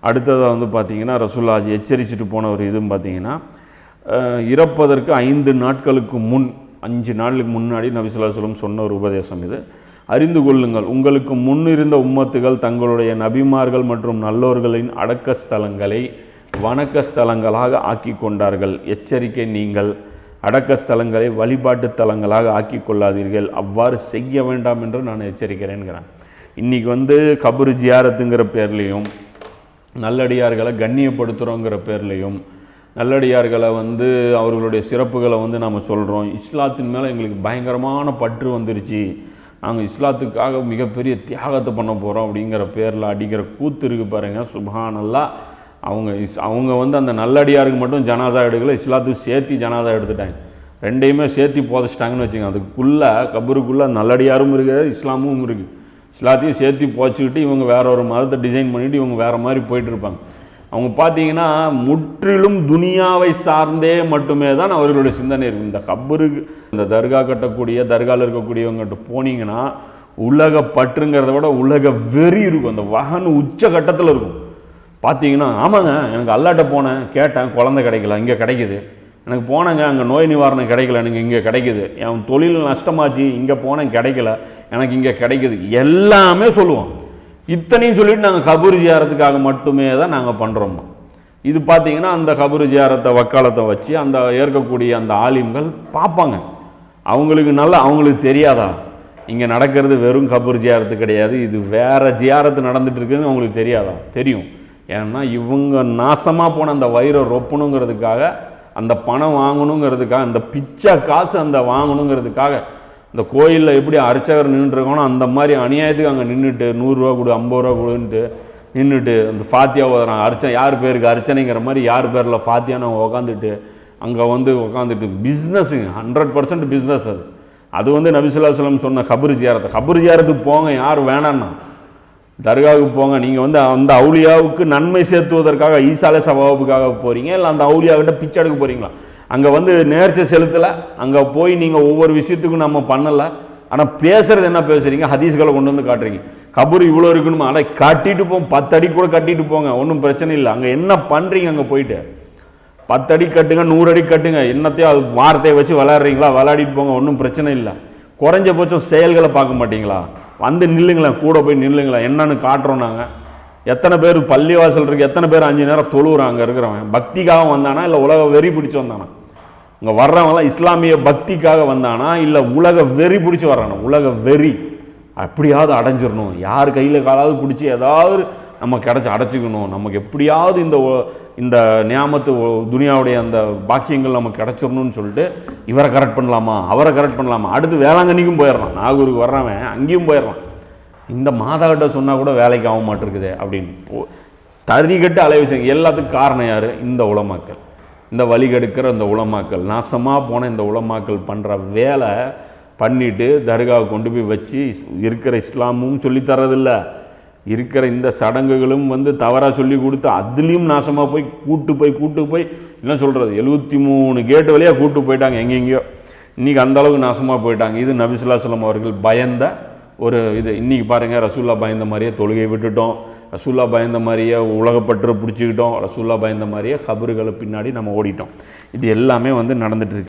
அடுத்ததாக வந்து பார்த்திங்கன்னா ரசூலுல்லாஹ் எச்சரிச்சுட்டு போன ஒரு இதுன்னு பார்த்திங்கன்னா, இறப்பதற்கு 5 நாட்களுக்கு முன் 5 நாளுக்கு முன்னாடி நபி ஸல்லல்லாஹு அலைஹி வஸல்லம் சொன்ன ஒரு உபதேசம் இது. அறிந்து கொள்ளுங்கள், உங்களுக்கு முன்னிருந்த உம்மத்துகள் தங்களுடைய நபிமார்கள் மற்றும் நல்லோர்களின் அடக்க ஸ்தலங்களை வணக்க ஸ்தலங்களாக ஆக்கி கொண்டார்கள். எச்சரிக்கை, நீங்கள் அடக்க ஸ்தலங்களை வழிபாட்டு தலங்களாக ஆக்கி கொள்ளாதீர்கள், அவ்வாறு செய்ய வேண்டாம் என்று நான் எச்சரிக்கிறேன்கிறேன். இன்றைக்கி வந்து கபரு ஜியாரத்துங்கிற பேர்லேயும், நல்லடியார்களை கண்ணியப்படுத்துகிறோங்கிற பேர்லேயும், நல்லடியார்களை வந்து அவர்களுடைய சிறப்புகளை வந்து நம்ம சொல்கிறோம். இஸ்லாத்தின் மேலே எங்களுக்கு பயங்கரமான பற்று வந்துருச்சு, நாங்கள் இஸ்லாத்துக்காக மிகப்பெரிய தியாகத்தை பண்ண போகிறோம் அப்படிங்கிற பேரில் அடிக்கிற கூத்து இருக்குது பாருங்கள். சுப்ஹானல்லாஹ். அவங்க வந்து அந்த நல்லடியாருக்கு மட்டும் ஜனாசா எடுக்கலை, இஸ்லாத்துக்கு சேர்த்து ஜனாசா எடுத்துட்டாங்க. ரெண்டையுமே சேர்த்து போதைச்சிட்டாங்கன்னு வச்சுக்கோங்க. அதுக்குள்ளே கபருக்குள்ளே நல்லடியாரும் இருக்குது, இஸ்லாமும் இருக்குது. இஸ்லாத்தையும் சேர்த்து போச்சுக்கிட்டு இவங்க வேற ஒரு மதத்தை டிசைன் பண்ணிவிட்டு இவங்க வேறு மாதிரி போயிட்டுருப்பாங்க. அவங்க பார்த்தீங்கன்னா முற்றிலும் துனியாவை சார்ந்தே மட்டுமே தான் அவர்களுடைய சிந்தனை இருக்கும். இந்த கபருக்கு, இந்த தர்கா கட்டக்கூடிய தர்காவில் இருக்கக்கூடியவங்ககிட்ட போனீங்கன்னா உலக பற்றுங்கிறத விட உலக வெறி இருக்கும். அந்த வகன் உச்ச கட்டத்தில் இருக்கும். பார்த்தீங்கன்னா, ஆமாங்க எனக்கு அல்லாட்ட போனேன், கேட்டேன், குழந்தை கிடைக்கல, இங்கே கிடைக்குது. எனக்கு போனேங்க, அங்கே நோய் நிவாரணம் கிடைக்கல, எனக்கு இங்கே கிடைக்குது. என் தொழில் நஷ்டமாச்சு, இங்கே போனேன் கிடைக்கல, எனக்கு இங்கே கிடைக்குது. எல்லாமே சொல்லுவோம். இத்தனையும் சொல்லிட்டு நாங்கள் கபூர் ஜியாரத்துக்காக மட்டுமே தான் நாங்கள் பண்ணுறோம். இது பார்த்தீங்கன்னா அந்த கபூர் ஜியாரத்தை வக்காலத்தை வச்சு அந்த ஏற்கக்கூடிய அந்த ஆலிம்கள் பார்ப்பாங்க. அவங்களுக்கு தெரியாதா இங்கே நடக்கிறது வெறும் கபூர் ஜியாரத்து கிடையாது, இது வேறு ஜியாரத்து நடந்துட்டு இருக்குதுன்னு அவங்களுக்கு தெரியாதா? தெரியும். ஏன்னா இவங்க நாசமாக போன அந்த வயிறை ரொப்பணுங்கிறதுக்காக, அந்த பணம் வாங்கணுங்கிறதுக்காக, அந்த பிச்சை காசு அந்த வாங்கணுங்கிறதுக்காக, இந்த கோயிலில் எப்படி அர்ச்சகர் நின்றுருக்கானோ அந்த மாதிரி அநியாயத்துக்கு அங்கே நின்றுட்டு 100 ரூபா கொடு 50 ரூபா கொடுன்ட்டு நின்றுட்டு அந்த ஃபாத்தியா ஓதுறான். யார் பேருக்கு அர்ச்சனைங்கிற மாதிரி யார் பேரில் ஃபாத்தியான்னு உட்காந்துட்டு அங்கே வந்து உட்காந்துட்டு பிஸ்னஸுங்க, 100% பிஸ்னஸ். அது வந்து நபி ஸல்லல்லாஹு அலைஹி வஸல்லம் சொன்ன கபர் ஜியாரத்துக்கு போங்க, யார் வேணான்னா தர்காவுக்கு போங்க. நீங்கள் வந்து அந்த அவுலியாவுக்கு நன்மை சேர்த்துவதற்காக ஈசால சவாபுக்காக போகிறீங்க, இல்லை அந்த அவுலியாவிட்ட பிச்சை எடுக்க போகிறீங்களா? அங்கே வந்து நேர்ச்சி செலுத்தலை, அங்கே போய் நீங்கள் ஒவ்வொரு விஷயத்துக்கும் நம்ம பண்ணலை. ஆனால் பேசுகிறது என்ன பேசுகிறீங்க? ஹதீஸ்களை கொண்டு வந்து காட்டுறீங்க. கபூர் இவ்வளோ இருக்கணுமா? ஆனால் கட்டிட்டு போங்க, 10 அடி கூட கட்டிட்டு போங்க, ஒன்றும் பிரச்சனை இல்லை. அங்கே என்ன பண்ணுறீங்க? அங்கே போயிட்டு 10 அடி கட்டுங்க, 100 அடி கட்டுங்க, என்னத்தையும் அது வார்த்தையை வச்சு விளையாடுறீங்களா? விளையாடிட்டு போங்க, ஒன்றும் பிரச்சனை இல்லை. குறைஞ்சபட்சம் செயல்களை பார்க்க மாட்டீங்களா? வந்து நில்லுங்களேன், கூட போய் நில்லுங்களேன், என்னன்னு காட்டுறோம் நாங்கள். எத்தனை பேர் பள்ளிவாசல் இருக்குது, எத்தனை பேர் 5 நேரம் தொழுகிறாங்க இருக்கிறவன்? பக்திக்காக வந்தானா இல்லை உலக வெறி பிடிச்சி வந்தானா? இங்கே வர்றவங்களாம் இஸ்லாமிய பக்திக்காக வந்தானா இல்லை உலக வெறி பிடிச்சி வர்றானா? உலக வெறி அப்படியாவது அடைஞ்சிடணும், யார் கையில் காலாவது பிடிச்சி ஏதாவது நம்ம அடைச்சிக்கணும், நமக்கு எப்படியாவது இந்த நியாமத்து துனியாவுடைய அந்த பாக்கியங்கள் நமக்கு கிடச்சிடணும்னு சொல்லிட்டு இவரை கரெக்ட் பண்ணலாமா, அவரை கரெக்ட் பண்ணலாமா, அடுத்து வேளாங்கண்ணிக்கும் போயிடலாம், நாகூருக்கு வர்றவன் அங்கேயும் போயிடலாம். இந்த மாதாக்கிட்ட சொன்னால் கூட வேலைக்கு ஆக மாட்டிருக்குது அப்படின்னு தறிகட்டு அலைவசங்க. எல்லாத்துக்கும் காரணம் யார்? இந்த உலமாக்கள், இந்த வழிகெடுக்கிற இந்த உலமாக்கள், நாசமாக போன இந்த உலமாக்கள் பண்ணுற வேலை பண்ணிவிட்டு தர்காவை கொண்டு போய் வச்சு இருக்கிற இஸ்லாமும் சொல்லித்தரதில்ல, இருக்கிற இந்த சடங்குகளும் வந்து தவறாக சொல்லி கொடுத்து அதுலேயும் நாசமாக போய் கூட்டு போய் என்ன சொல்கிறது 73 கேட்டு வழியாக கூட்டு போயிட்டாங்க எங்கெங்கேயோ. இன்றைக்கி அந்தளவுக்கு நாசமாக போயிட்டாங்க. இது நபி ஸல்லல்லாஹு அலைஹி வஸல்லம் அவர்கள் பயந்த ஒரு இது. இன்றைக்கி பாருங்கள், ரசூலுல்லாஹ் பயந்த மாதிரியே தொழுகை விட்டுட்டோம், ரசூலுல்லாஹ் பயந்த மாதிரியே உலகப்பற்று பிடிச்சிக்கிட்டோம், ரசூலுல்லாஹ் பயந்த மாதிரியே கபறுகளை பின்னாடி நம்ம ஓடிட்டோம். இது எல்லாமே வந்து நடந்துகிட்டு இருக்கு.